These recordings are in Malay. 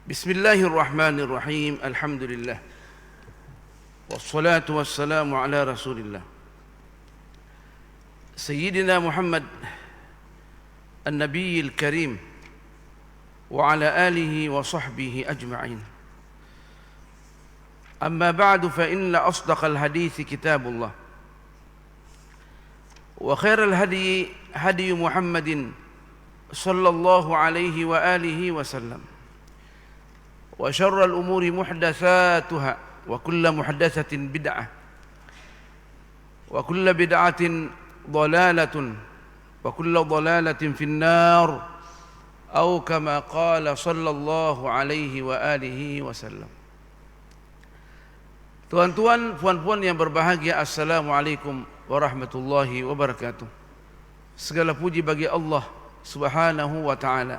Bismillahirrahmanirrahim. Alhamdulillah. Wassalatu wassalamu ala Rasulillah. Sayyidina Muhammad An-Nabiyil Karim wa ala alihi wa sahbihi ajma'in. Amma ba'du fa inna asdaqal hadithi kitabullah wa khairal hadi hadi Muhammadin sallallahu alaihi wa alihi wa sallam. Wa syarrul umuri muhdatsatuha wa kullu muhdatsatin bid'ah wa kullu bid'atin dhalalatun wa kullu dhalalatin finnar atau kama qala sallallahu alaihi wa alihi wasallam. Tuan-tuan, puan-puan yang berbahagia, assalamualaikum warahmatullahi wabarakatuh. Segala puji bagi Allah Subhanahu wa ta'ala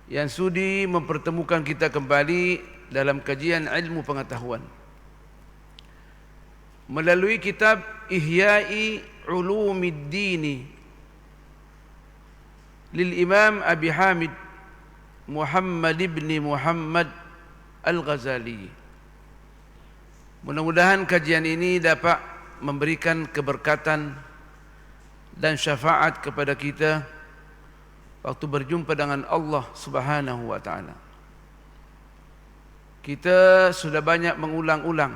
yang sudi mempertemukan kita kembali dalam kajian ilmu pengetahuan melalui kitab Ihya'i Ulumiddin lil Imam Abi Hamid Muhammad ibn Muhammad Al-Ghazali. Mudah-mudahan kajian ini dapat memberikan keberkatan dan syafaat kepada kita waktu berjumpa dengan Allah Subhanahu wa ta'ala. Kita sudah banyak mengulang-ulang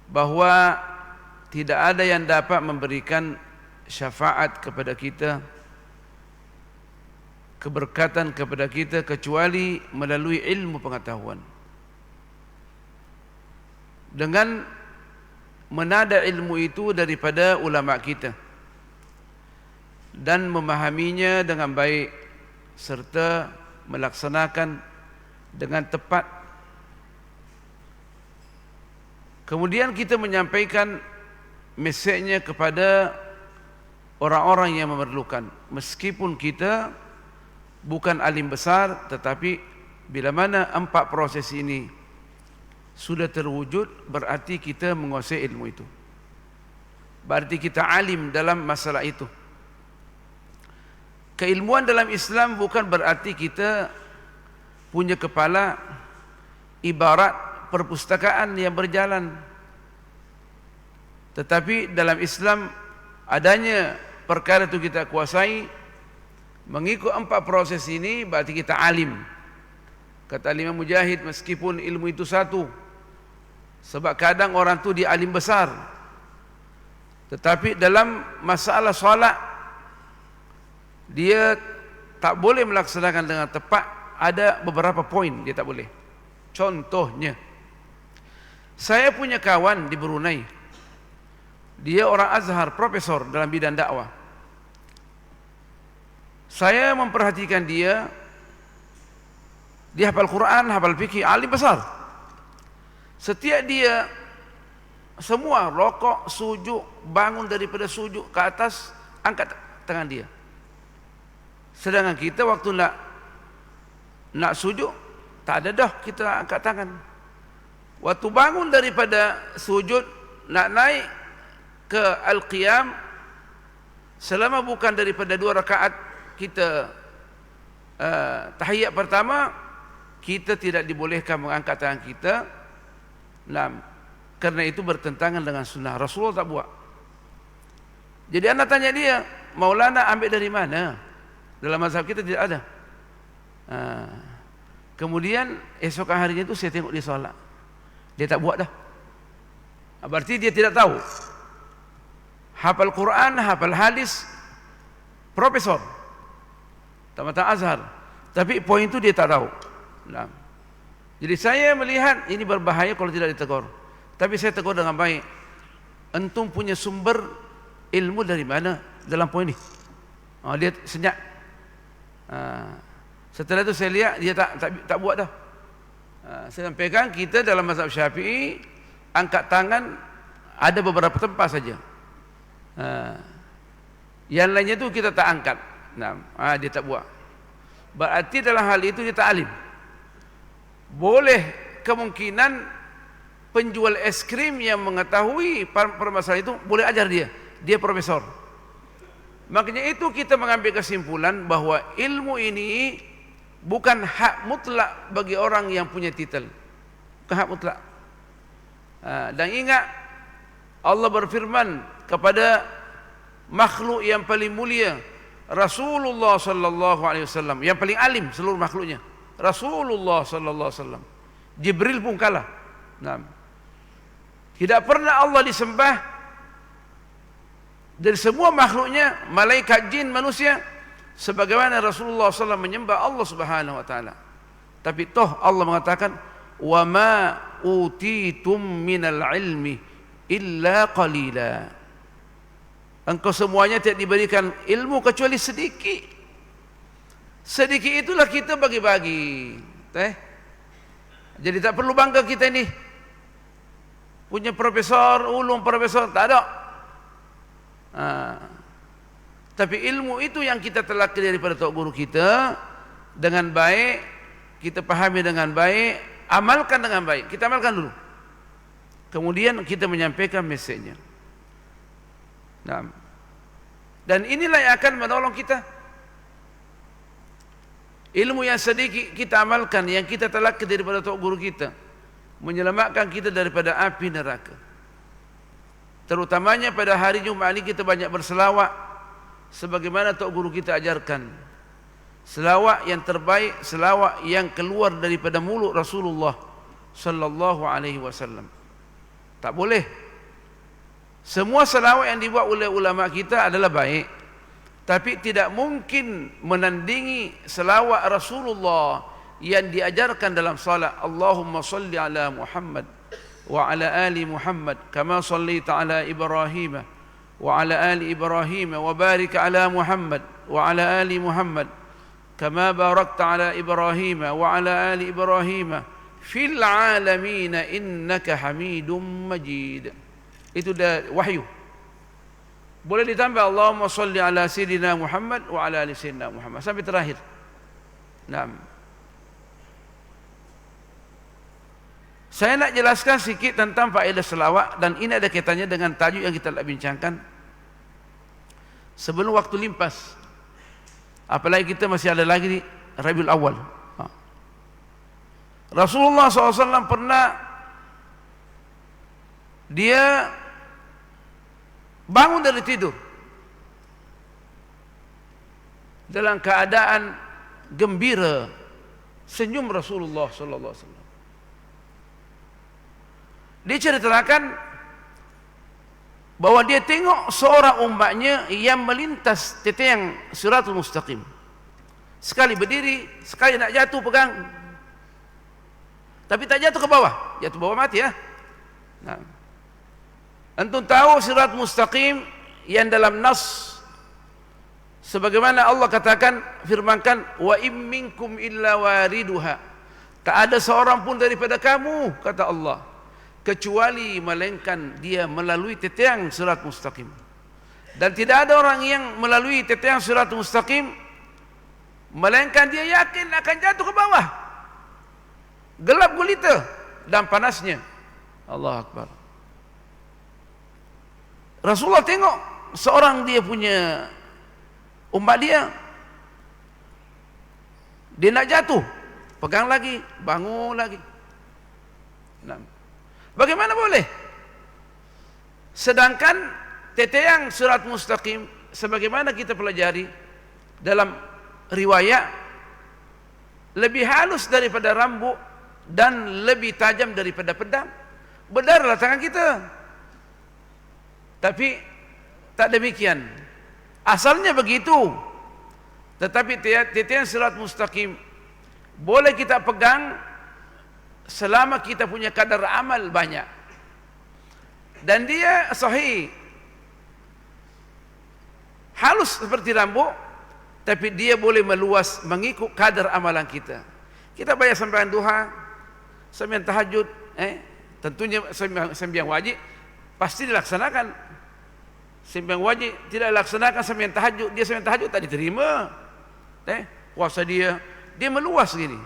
bahawa tidak ada yang dapat memberikan syafaat kepada kita, keberkatan kepada kita, kecuali melalui ilmu pengetahuan. Dengan menada ilmu itu daripada ulama kita dan memahaminya dengan baik serta melaksanakan dengan tepat. Kemudian kita menyampaikan mesejnya kepada orang-orang yang memerlukan. Meskipun kita bukan alim besar, tetapi bila mana 4 proses ini sudah terwujud, berarti kita menguasai ilmu itu. Berarti kita alim dalam masalah itu. Keilmuan dalam Islam bukan berarti kita punya kepala ibarat perpustakaan yang berjalan. Tetapi dalam Islam adanya perkara itu kita kuasai, mengikut 4 proses ini berarti kita alim. Kata Imam Mujahid, meskipun ilmu itu satu, sebab kadang orang tu dia alim besar, tetapi dalam masalah solat dia tak boleh melaksanakan dengan tepat. Ada beberapa poin dia tak boleh. Contohnya, saya punya kawan di Brunei, dia orang Azhar, profesor dalam bidang dakwah. Saya memperhatikan dia hafal Quran, hafal fikih, alim besar. Setiap dia semua rokok, sujud, bangun daripada sujud ke atas, angkat tangan dia. Sedangkan kita waktu nak sujud, tak ada dah kita angkat tangan. Waktu bangun daripada sujud, nak naik ke al-qiyam, selama bukan daripada 2 rakaat kita tahiyat pertama, kita tidak dibolehkan mengangkat tangan kita. Kerana itu bertentangan dengan sunnah. Rasulullah tak buat. Jadi anda tanya dia, Maulana ambil dari mana? Dalam mazhab kita tidak ada. Kemudian esok harinya itu saya tengok dia solat, dia tak buat dah. Berarti dia tidak tahu. Hafal Quran, hafal hadis, profesor tamat Azhar, tapi poin itu dia tak tahu. Jadi saya melihat ini berbahaya kalau tidak ditegur. Tapi saya tegur dengan baik. Antum punya sumber ilmu dari mana dalam poin ini? Dia senyap. Setelah itu saya lihat dia tak buat dah. Saya sampaikan kita dalam mazhab Syafi'i angkat tangan ada beberapa tempat saja. Yang lainnya tu kita tak angkat. Dia tak buat. Berarti dalam hal itu dia tak alim. Boleh kemungkinan penjual es krim yang mengetahui permasalahan itu boleh ajar dia profesor. Makanya itu kita mengambil kesimpulan bahawa ilmu ini bukan hak mutlak bagi orang yang punya titel, bukan hak mutlak. Dan ingat, Allah berfirman kepada makhluk yang paling mulia, Rasulullah sallallahu alaihi wasallam, yang paling alim seluruh makhluknya, Rasulullah sallallahu alaihi wasallam. Jibril pun kalah. Nah, tidak pernah Allah disembah dari semua makhluknya, malaikat, jin, manusia, sebagaimana Rasulullah SAW menyembah Allah Subhanahu wa taala. Tapi toh Allah mengatakan, "Wa ma utitum minal ilmi illa qalila." Engkau semuanya tidak diberikan ilmu kecuali sedikit. Sedikit itulah kita bagi-bagi. Jadi tak perlu bangga kita ini punya profesor, ulung profesor, tak ada. Tapi ilmu itu yang kita telaki daripada tok guru kita dengan baik, kita pahami dengan baik, amalkan dengan baik. Kita amalkan dulu, kemudian kita menyampaikan mesejnya. Nah, dan inilah yang akan menolong kita. Ilmu yang sedikit kita amalkan, yang kita telaki daripada tok guru kita, menyelamatkan kita daripada api neraka. Terutamanya pada hari Jumat ini kita banyak berselawat sebagaimana tok guru kita ajarkan. Selawat yang terbaik, selawat yang keluar daripada mulut Rasulullah sallallahu alaihi wasallam. Tak boleh. Semua selawat yang dibuat oleh ulama kita adalah baik, tapi tidak mungkin menandingi selawat Rasulullah yang diajarkan dalam salat. Allahumma salli ala Muhammad wa ala ali Muhammad kama sallaita ala Ibrahim wa ala ali Ibrahim wa barik ala Muhammad wa ala ali Muhammad kama barakta ala Ibrahim wa ala ali Ibrahim fil alamin innaka Hamidum Majid. Itu dah wahyu. Boleh ditambah Allahumma salli ala Sayyidina Muhammad wa ala ali Sayyidina Muhammad sampai terakhir. Naam. Saya nak jelaskan sikit tentang faedah selawat, dan ini ada kaitannya dengan tajuk yang kita nak bincangkan sebelum waktu limpas. Apalagi kita masih ada lagi di Rabiul Awal. Rasulullah SAW pernah dia bangun dari tidur dalam keadaan gembira, senyum Rasulullah SAW. Dia ceritakan bahwa dia tengok seorang umatnya yang melintas teteyang Siratul Mustaqim. Sekali berdiri, sekali nak jatuh pegang. Tapi tak jatuh ke bawah, jatuh bawah mati ya. Nah, antum tahu Siratul Mustaqim yang dalam nas sebagaimana Allah katakan, firmankan, wa im minkum illa wariduha. Tak ada seorang pun daripada kamu, kata Allah, kecuali melainkan dia melalui teteyang Sirat Mustaqim. Dan tidak ada orang yang melalui teteyang Sirat Mustaqim melainkan dia yakin akan jatuh ke bawah, gelap gulita dan panasnya. Allahu Akbar. Rasulullah tengok seorang dia punya umat dia nak jatuh, pegang lagi, bangun lagi. Nah, bagaimana boleh? Sedangkan teteyang Sirat Mustaqim sebagaimana kita pelajari dalam riwayat lebih halus daripada rambut dan lebih tajam daripada pedang. Berdarah tangan kita. Tapi tak demikian. Asalnya begitu. Tetapi teteyang Sirat Mustaqim boleh kita pegang selama kita punya kadar amal banyak, dan dia sahih, halus seperti rambut, tapi dia boleh meluas mengikut kadar amalan kita. Kita banyak sembahyang duha, sembahyang tahajud, tentunya sembahyang wajib pasti dilaksanakan. Sembahyang wajib tidak dilaksanakan sembahyang tahajud, dia sembahyang tahajud tak diterima. Puasa dia meluas gini.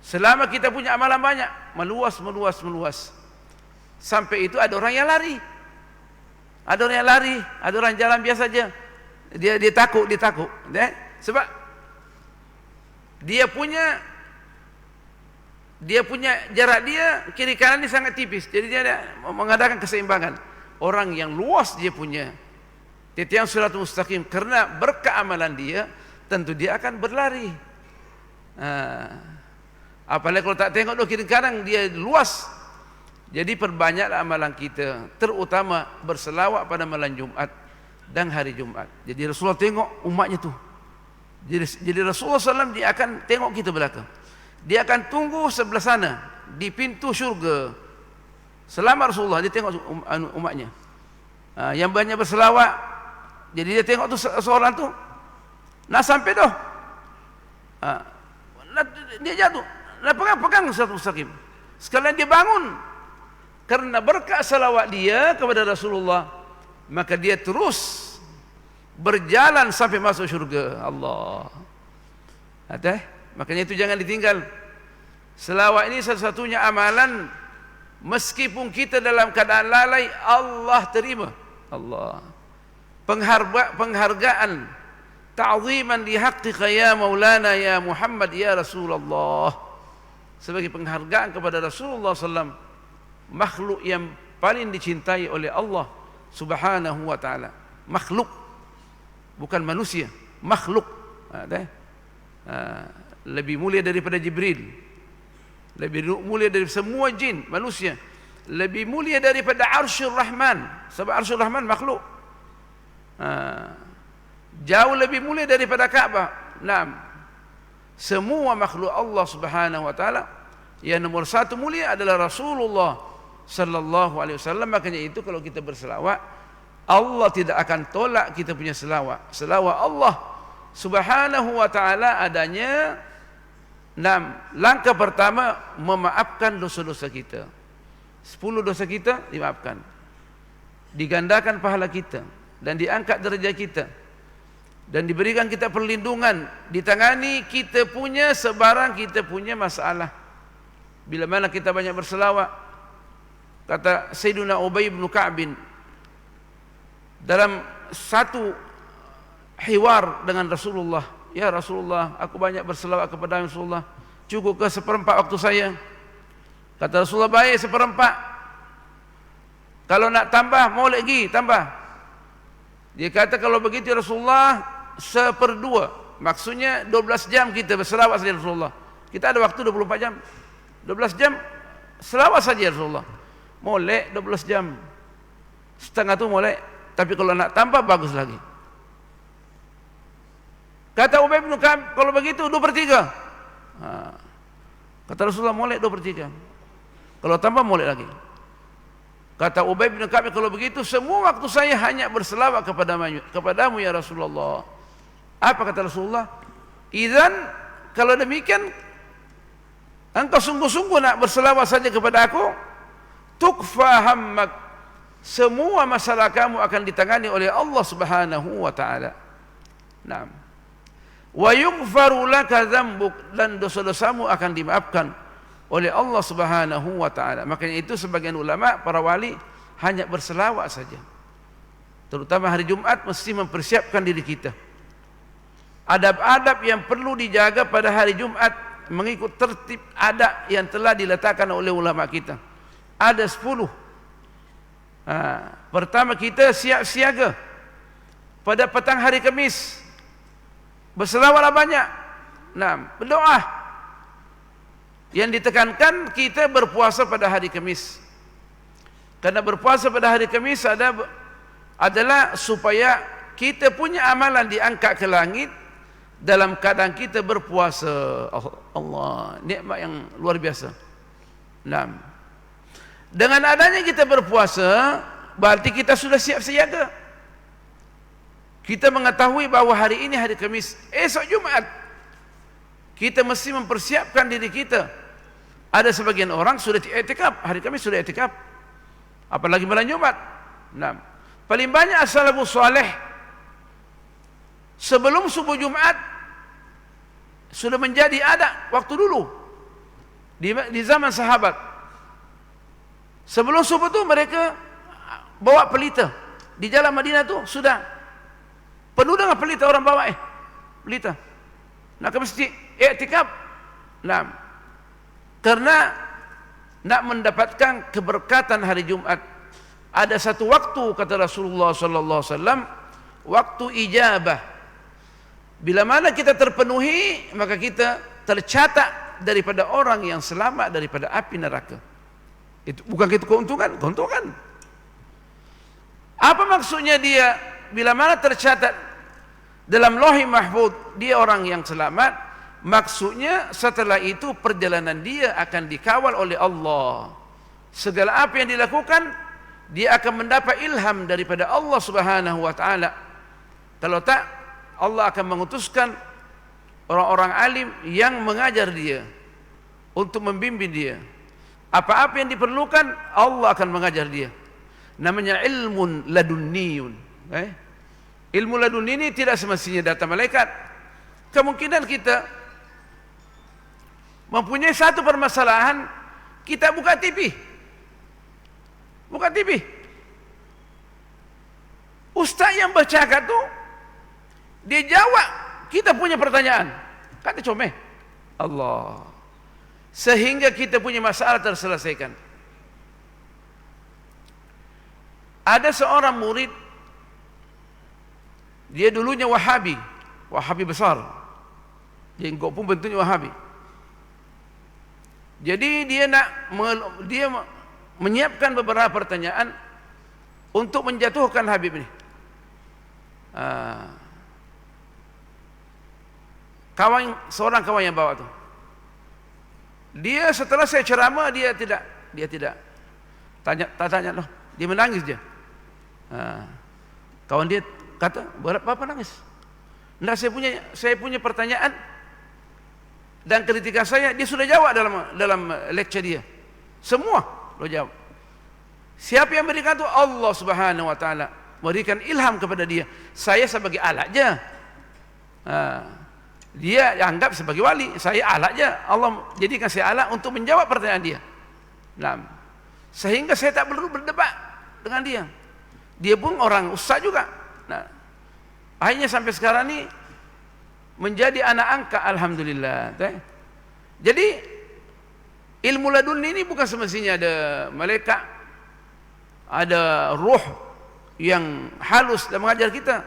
Selama kita punya amalan banyak, meluas. Sampai itu ada orang yang lari. Ada orang yang lari, ada orang jalan biasa saja. Dia takut. Sebab Dia punya jarak dia kiri kanan ini sangat tipis. Jadi dia ada mengadakan keseimbangan. Orang yang luas dia punya titian siratul mustaqim, karena berkat amalan dia tentu dia akan berlari. Apalagi kalau tak tengok kiri kanan dia luas. Jadi perbanyaklah amalan kita, terutama berselawat pada malam Jumat dan hari Jumat. Jadi Rasulullah tengok umatnya tu. Jadi Rasulullah SAW dia akan tengok kita belakang. Dia akan tunggu sebelah sana di pintu syurga. Selama Rasulullah dia tengok umatnya. Yang banyak berselawat. Jadi dia tengok tu seorang tu nak sampai dah. Dia jatuh. Nak pegang satu mustaqim. Sekalian dia bangun. Karena berkat salawat dia kepada Rasulullah, maka dia terus berjalan sampai masuk syurga. Allah. Makanya itu jangan ditinggal. Selawat ini satu-satunya amalan, meskipun kita dalam keadaan lalai, Allah terima. Allah. Penghargaan, ta'ziman li haqqika ya Maulana ya Muhammad ya Rasulullah. Sebagai penghargaan kepada Rasulullah SAW, makhluk yang paling dicintai oleh Allah Subhanahu wa ta'ala. Makhluk, bukan manusia, makhluk. Lebih mulia daripada Jibril, lebih mulia dari semua jin, manusia, lebih mulia daripada Arsyur Rahman. Sebab Arsyur Rahman makhluk. Jauh lebih mulia daripada Kaabah. Semua makhluk Allah Subhanahu wa ta'ala, yang nomor satu mulia adalah Rasulullah sallallahu alaihi wasallam. Makanya itu kalau kita berselawat, Allah tidak akan tolak kita punya selawat. Selawat Allah Subhanahu wa ta'ala adanya 6. Langkah pertama, memaafkan dosa-dosa kita. 10 dosa kita dimaafkan, digandakan pahala kita, dan diangkat derajat kita, dan diberikan kita perlindungan, ditangani kita punya sebarang kita punya masalah. Bila mana kita banyak berselawat, kata Sayyiduna Ubay bin Ka'bin dalam satu hiwar dengan Rasulullah, ya Rasulullah, aku banyak berselawat kepada Rasulullah, cukup ke 1/4 waktu saya? Kata Rasulullah, baik 1/4. Kalau nak tambah, mau lagi tambah. Dia kata kalau begitu Rasulullah 1/2. Maksudnya 12 jam kita berselawat saja Rasulullah. Kita ada waktu 24 jam. 12 jam selawat saja Rasulullah. Molek 12 jam. Setengah tu molek. Tapi kalau nak tambah bagus lagi. Kata Ubay bin Ka'ab, kalau begitu 2/3. Kata Rasulullah, molek 2/3. Kalau tambah molek lagi. Kata Ubay bin Ka'ab, kalau begitu semua waktu saya hanya berselawat kepadamu ya Rasulullah. Apa kata Rasulullah? Idzan, kalau demikian engkau sungguh-sungguh nak berselawat saja kepada aku, tukfa hammak, semua masalah kamu akan ditangani oleh Allah Subhanahu wa ta'ala. Wa yughfaru laka dzambuk, dan dosa-dosamu akan dimaafkan oleh Allah Subhanahu wa ta'ala. Makanya itu sebagian ulama, para wali hanya berselawat saja. Terutama hari Jumat mesti mempersiapkan diri kita. Adab-adab yang perlu dijaga pada hari Jumat mengikut tertib adab yang telah diletakkan oleh ulama kita. Ada 10. Pertama, kita siap siaga pada petang hari Khamis. Berselawatlah banyak. Berdoa. Yang ditekankan kita berpuasa pada hari Khamis. Karena berpuasa pada hari Khamis adalah supaya kita punya amalan diangkat ke langit dalam keadaan kita berpuasa. Allah, nikmat yang luar biasa. Dengan adanya kita berpuasa, berarti kita sudah siap siaga. Kita mengetahui bahawa hari ini hari Khamis, esok Jumat. Kita mesti mempersiapkan diri kita. Ada sebagian orang sudah i'tikaf, hari Khamis sudah i'tikaf. Apalagi malam Jumat. Paling banyak as-salafus saleh sebelum subuh Jumat sudah menjadi ada waktu dulu di zaman sahabat. Sebelum subuh tu mereka bawa pelita. Di jalan Madinah tu sudah penuh dengan pelita, orang bawa pelita. Nak ke masjid, i'tikaf. Nah, karena nak mendapatkan keberkatan hari Jumat, ada satu waktu kata Rasulullah sallallahu alaihi wasallam, waktu ijabah. Bila mana kita terpenuhi, maka kita tercatat daripada orang yang selamat daripada api neraka. Itu bukan itu keuntungan, keuntungan. Apa maksudnya dia bila mana tercatat dalam Lauhul Mahfuz dia orang yang selamat? Maksudnya setelah itu perjalanan dia akan dikawal oleh Allah. Segala apa yang dilakukan, dia akan mendapat ilham daripada Allah Subhanahu wa taala. Kalau tak, Allah akan mengutuskan orang-orang alim yang mengajar dia, untuk membimbing dia. Apa-apa yang diperlukan, Allah akan mengajar dia. Namanya ilmun ladunniyun. Ilmu laduni ini tidak semestinya datang malaikat. Kemungkinan kita mempunyai satu permasalahan, kita buka TV. Buka TV. Ustaz yang bercakap tu, dia jawab kita punya pertanyaan. Kata comel. Allah. Sehingga kita punya masalah terselesaikan. Ada seorang murid, dia dulunya Wahabi, Wahabi besar. Jenggot pun bentuknya Wahabi. Jadi dia menyiapkan beberapa pertanyaan untuk menjatuhkan Habib ini. Seorang kawan yang bawa tu. Dia setelah saya ceramah, dia tidak tanya loh. Dia menangis dia. Kawan dia kata, "Bapak nangis?" "Enggak, saya punya pertanyaan dan kritikan saya dia sudah jawab dalam lecture dia. Semua lo jawab. Siapa yang berikan itu? Allah Subhanahu wa taala. Berikan ilham kepada dia. Saya sebagai alat je. Dia anggap sebagai wali, saya alat je. Allah jadikan saya alat untuk menjawab pertanyaan dia. Nah, sehingga saya tak perlu berdebat dengan dia. Dia pun orang ustaz juga. Nah, akhirnya sampai sekarang ni menjadi anak angkat, alhamdulillah. Jadi ilmu laduni ini bukan semestinya ada malaikat, ada ruh yang halus dan mengajar kita,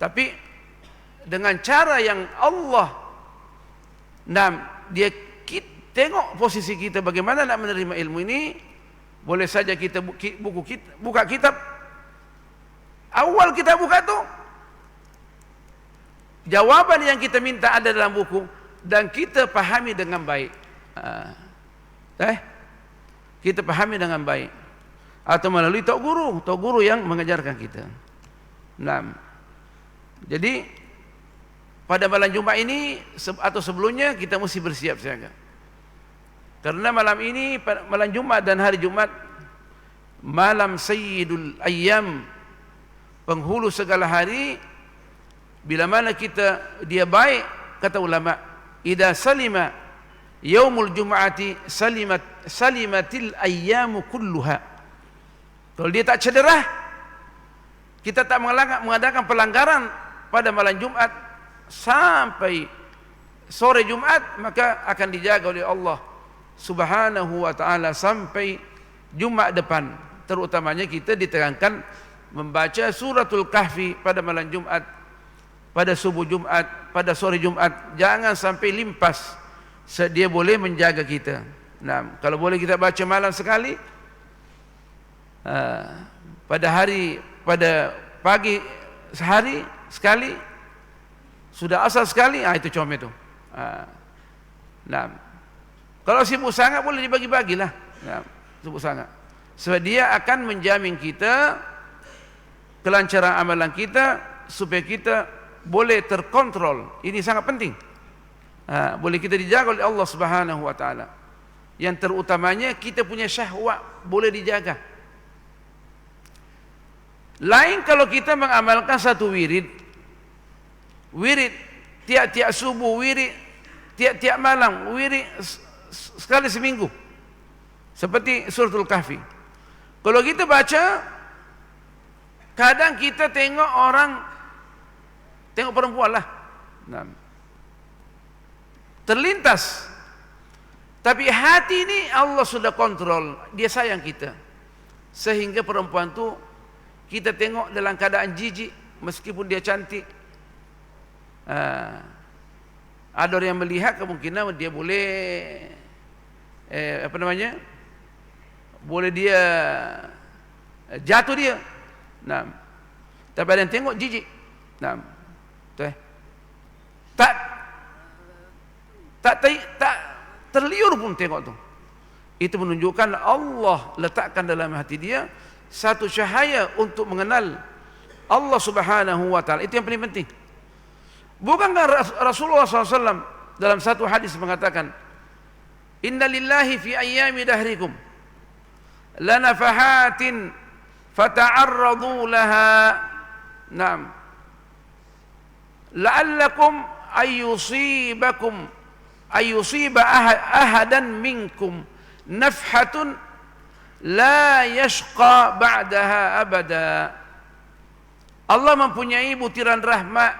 tapi dengan cara yang Allah dia tengok posisi kita bagaimana nak menerima ilmu ini. Boleh saja kita buka kitab, awal kita buka tu jawaban yang kita minta ada dalam buku dan kita pahami dengan baik. Kita pahami dengan baik, atau melalui tok guru yang mengajarkan kita. Nah, jadi pada malam Jumat ini atau sebelumnya kita mesti bersiap siaga. Karena malam ini, malam Jumat dan hari Jumat, malam Sayyidul Ayyam, penghulu segala hari. Bila mana dia baik, kata ulama, idza salima yaumul jum'ati salimatil ayyamu kulluha. Kalau dia tak cedera, kita tak mengadakan pelanggaran pada malam Jumat sampai sore Jumat, maka akan dijaga oleh Allah Subhanahu wa taala sampai Jumat depan. Terutamanya kita diterangkan membaca suratul Kahfi pada malam Jumat, pada subuh Jumat, pada sore Jumat. Jangan sampai limpas. Dia boleh menjaga kita. Nah, kalau boleh kita baca malam sekali, pada pagi sehari sekali, sudah asar sekali, itu comel tu. Nah, kalau sibuk sangat boleh dibagi-bagilah. Nah, sibuk sangat. Sebab dia akan menjamin kita kelancaran amalan kita, supaya kita boleh terkontrol. Ini sangat penting. Boleh kita dijaga oleh Allah Subhanahu wa taala. Yang terutamanya kita punya syahwat boleh dijaga. Lain kalau kita mengamalkan satu wirid tiap-tiap subuh, wirid tiap-tiap malam, wirid sekali seminggu, seperti suratul Kahfi. Kalau kita baca, kadang kita tengok perempuan lah. Nah, terlintas. Tapi hati ini Allah sudah kontrol, dia sayang kita. Sehingga perempuan itu kita tengok dalam keadaan jijik meskipun dia cantik. Ada orang yang melihat kemungkinan dia boleh boleh dia jatuh dia. Nah, tapi ada yang tengok jijik. Nah, tak terliur pun tengok tu. Itu menunjukkan Allah letakkan dalam hati dia satu cahaya untuk mengenal Allah Subhanahu wa taala. Itu yang paling penting. Bukankah Rasulullah SAW dalam satu hadis mengatakan, Inna lillahi fi ayyami dahrikum lanafahatin fata'arradu laha, na'am, la'allakum ayyusiba ahadan minkum nafhatun la yashqa ba'daha abada. Allah mempunyai butiran rahmat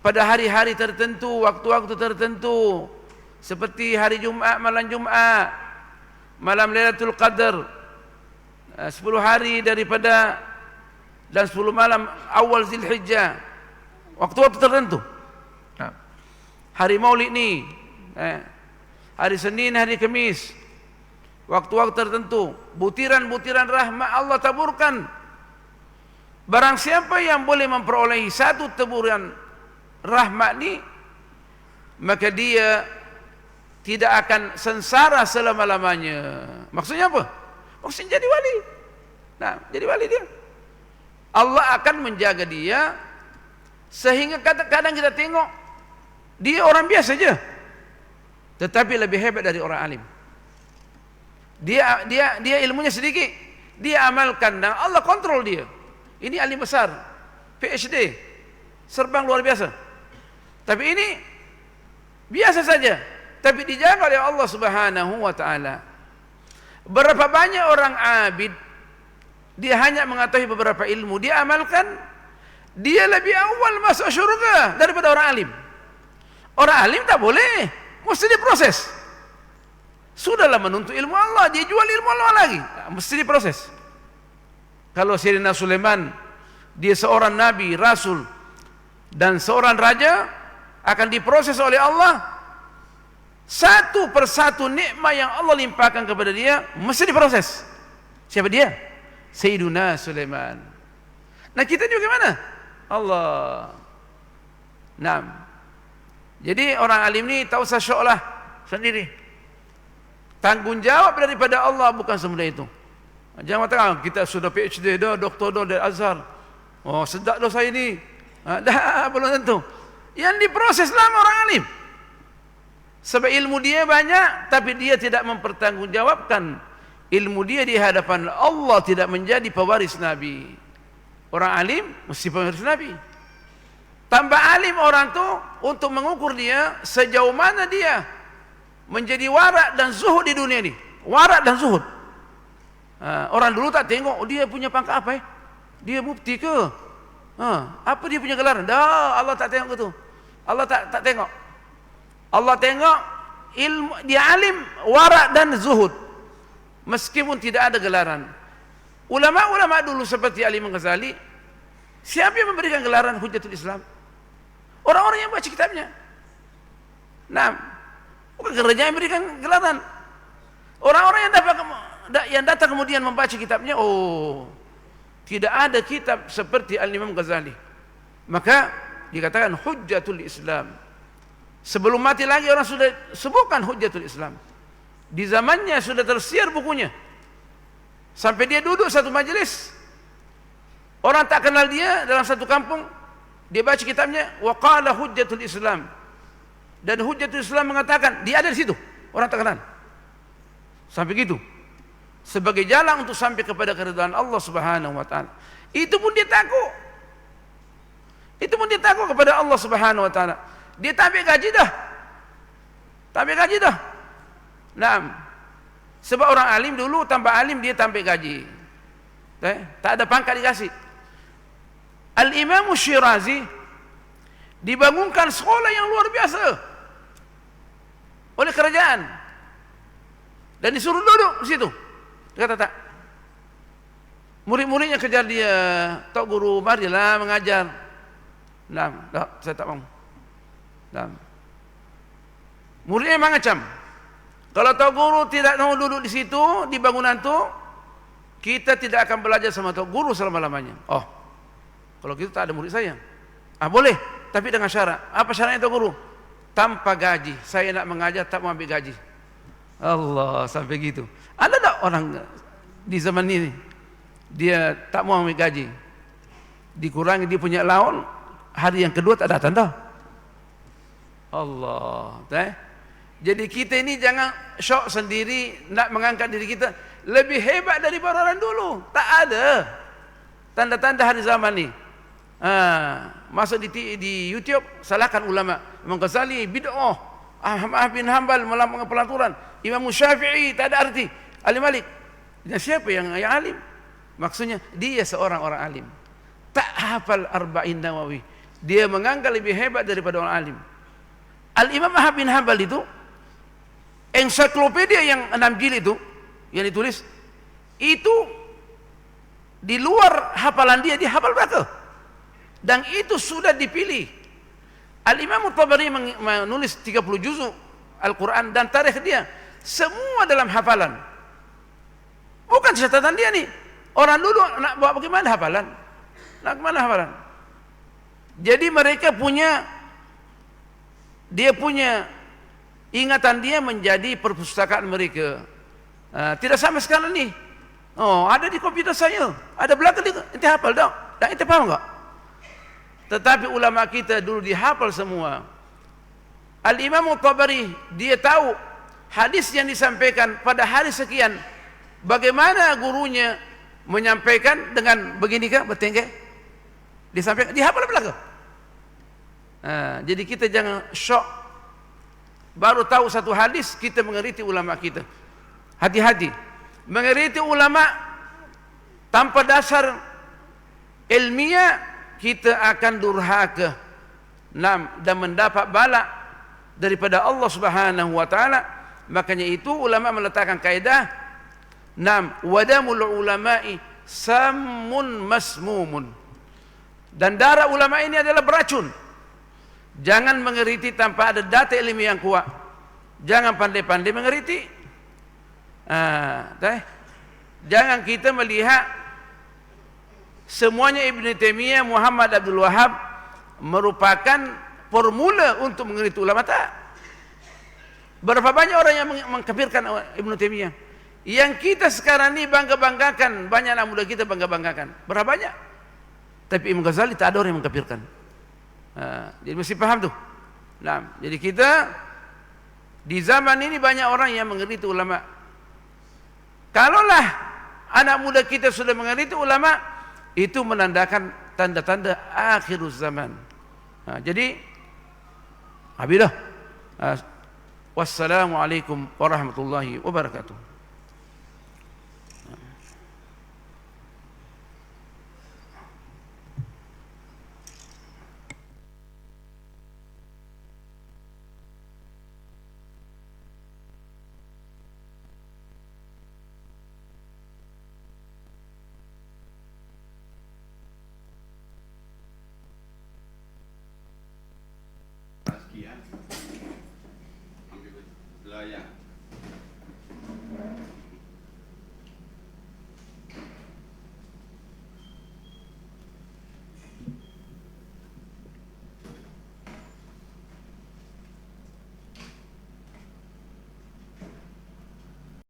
pada hari-hari tertentu, waktu-waktu tertentu, seperti hari Jumat, malam Jumat, malam Lailatul Qadar, 10 hari daripada dan 10 malam awal Zulhijjah, waktu-waktu tertentu. Hari Maulid ni, hari Senin, hari Kamis, waktu-waktu tertentu, butiran-butiran rahmat Allah taburkan. Barang siapa yang boleh memperolehi satu teburan rahmat ni, maka dia tidak akan sengsara selama-lamanya. Maksudnya apa? Maksudnya jadi wali. Nah, jadi wali dia. Allah akan menjaga dia sehingga kadang-kadang kita tengok dia orang biasa saja, tetapi lebih hebat dari orang alim. Dia ilmunya sedikit, dia amalkan dan Allah kontrol dia. Ini alim besar, PhD, serbang luar biasa. Tapi ini biasa saja, tapi dijaga oleh Allah Subhanahu wa taala. Berapa banyak orang abid, dia hanya mengetahui beberapa ilmu, dia amalkan, dia lebih awal masuk syurga daripada orang alim. Orang alim tak boleh, mesti diproses. Sudahlah menuntut ilmu Allah, dia jual ilmu Allah lagi, mesti diproses. Kalau Sayyidina Sulaiman, dia seorang nabi, rasul dan seorang raja, akan diproses oleh Allah. Satu persatu nikmat yang Allah limpahkan kepada dia mesti diproses. Siapa dia? Sayyiduna Sulaiman. Nah, kita juga mana? Allah. Naam. Jadi orang alim ni tak usah syok lah sendiri. Tanggung jawab daripada Allah, bukan semudah itu. Jangan katakan kita sudah PhD dah, doktor dah dari Azhar. Oh, sedap dah saya ni. Dah belum tentu. Yang diproses lama orang alim. Sebab ilmu dia banyak, tapi dia tidak mempertanggungjawabkan ilmu dia di hadapan Allah, tidak menjadi pewaris Nabi. Orang alim mesti pewaris Nabi. Tambah alim orang tu untuk mengukur dia sejauh mana dia menjadi warak dan zuhud di dunia ni. Warak dan zuhud. Orang dulu tak tengok dia punya pangkat apa dia mufti ke? Apa dia punya gelaran? Dah, Allah tak tengok gitu. Allah tak tengok. Allah tengok ilmu, dia alim, warak dan zuhud. Meskipun tidak ada gelaran. Ulama-ulama dulu seperti Ali Al-Ghazali, siapa yang memberikan gelaran Hujjatul Islam? Orang-orang yang baca kitabnya. Nah, bukan kerajaan yang memberikan gelaran. Orang-orang yang datang kemudian membaca kitabnya, oh, tidak ada kitab seperti Al-Imam Ghazali. Maka dikatakan Hujjatul Islam. Sebelum mati lagi orang sudah sebutkan Hujjatul Islam. Di zamannya sudah tersiar bukunya. Sampai dia duduk satu majelis, orang tak kenal dia dalam satu kampung, dia baca kitabnya, wa qala Hujjatul Islam. Dan Hujjatul Islam mengatakan, dia ada di situ, orang tak kenal. Sampai gitu. Sebagai jalan untuk sampai kepada keridhaan Allah Subhanahu wa taala. Itu pun dia takut. Itu pun dia takut kepada Allah Subhanahu wa taala. Dia tak ambil gaji dah. Tak ambil gaji dah. Naam. Sebab orang alim dulu tambah alim dia tak ambil gaji. Tak ada pangkat dikasih. Al-Imam Syirazi dibangunkan sekolah yang luar biasa. oleh kerajaan dan disuruh duduk di situ. Dia kata tak. Murid-muridnya kejar dia, "Tok guru, marilah mengajar." Nah, tak, saya tak mau. Nah. Muridnya mengacam. Kalau Tok guru tidak mau duduk di situ, di bangunan itu, kita tidak akan belajar sama Tok guru selama-lamanya. Oh, kalau gitu tak ada murid saya. Ah, boleh, tapi dengan syarat. Apa syaratnya Tok guru? Tanpa gaji. Saya nak mengajar tak mau ambil gaji. Allah, sampai gitu. Ada tak orang di zaman ini dia tak mau ambil gaji, dikurangi dia punya lawan, hari yang kedua tak datang dah. Allah, jadi kita ini jangan syok sendiri nak mengangkat diri kita lebih hebat daripada orang dulu. Tak ada tanda-tanda hari zaman ni. Masuk di YouTube, salahkan ulama. Imam Ghazali bid'ah, Ahmad bin Hanbal melakukan pelaturan, Imam Syafi'i tak ada arti, Ali Malik. Dan siapa yang alim? Maksudnya dia seorang orang alim, tak hafal Arba'in Nawawi, dia menganggap lebih hebat daripada orang alim. Al-Imam Ahmad bin Hanbal itu ensiklopedia yang 6 jilid itu yang ditulis itu di luar hafalan dia hafal belaka, dan itu sudah dipilih. Al-Imam Tabari menulis 30 juzuk Al-Quran dan tarikh dia semua dalam hafalan, bukan catatan dia nih. Orang dulu nak bawa bagaimana hafalan? Nak kemana hafalan? Jadi mereka punya, dia punya ingatan dia menjadi perpustakaan mereka. Tidak sama sekarang ni. Oh, ada di komputer saya, ada belakang dia. Ente hafal tak? Dan ente faham tak? Tetapi ulama kita dulu dihafal semua. Al-Imam Tabari dia tahu hadis yang disampaikan pada hari sekian, bagaimana gurunya menyampaikan dengan begini kah, bertengkar disampaikan, dihafal belakang. Jadi kita jangan syok baru tahu satu hadis kita mengerti ulama kita. Hati-hati mengerti ulama tanpa dasar ilmiah, kita akan durhaka dan mendapat bala daripada Allah Subhanahu wa taala. Makanya itu ulama meletakkan kaidah wadamul ulama'i samun masmumun, dan darah ulama ini adalah beracun. Jangan mengerti tanpa ada data ilmiah yang kuat. Jangan pandai-pandai mengerti. Jangan kita melihat semuanya Ibn Taimiyah, Muhammad Abdul Wahab merupakan formula untuk mengerti ulama. Tak. Berapa banyak orang yang mengkafirkan Ibn Taimiyah? Yang kita sekarang ini bangga-banggakan, banyak anak muda kita bangga-banggakan. Berapa banyak? Tapi Imam Ghazali tak ada orang yang mengkafirkan. Jadi mesti paham tuh. Jadi kita di zaman ini banyak orang yang mengerti ulama. Kalaulah anak muda kita sudah mengerti ulama, itu menandakan tanda-tanda akhir zaman. Jadi habilah. Wassalamualaikum warahmatullahi wabarakatuh. Sekian ambil wilayah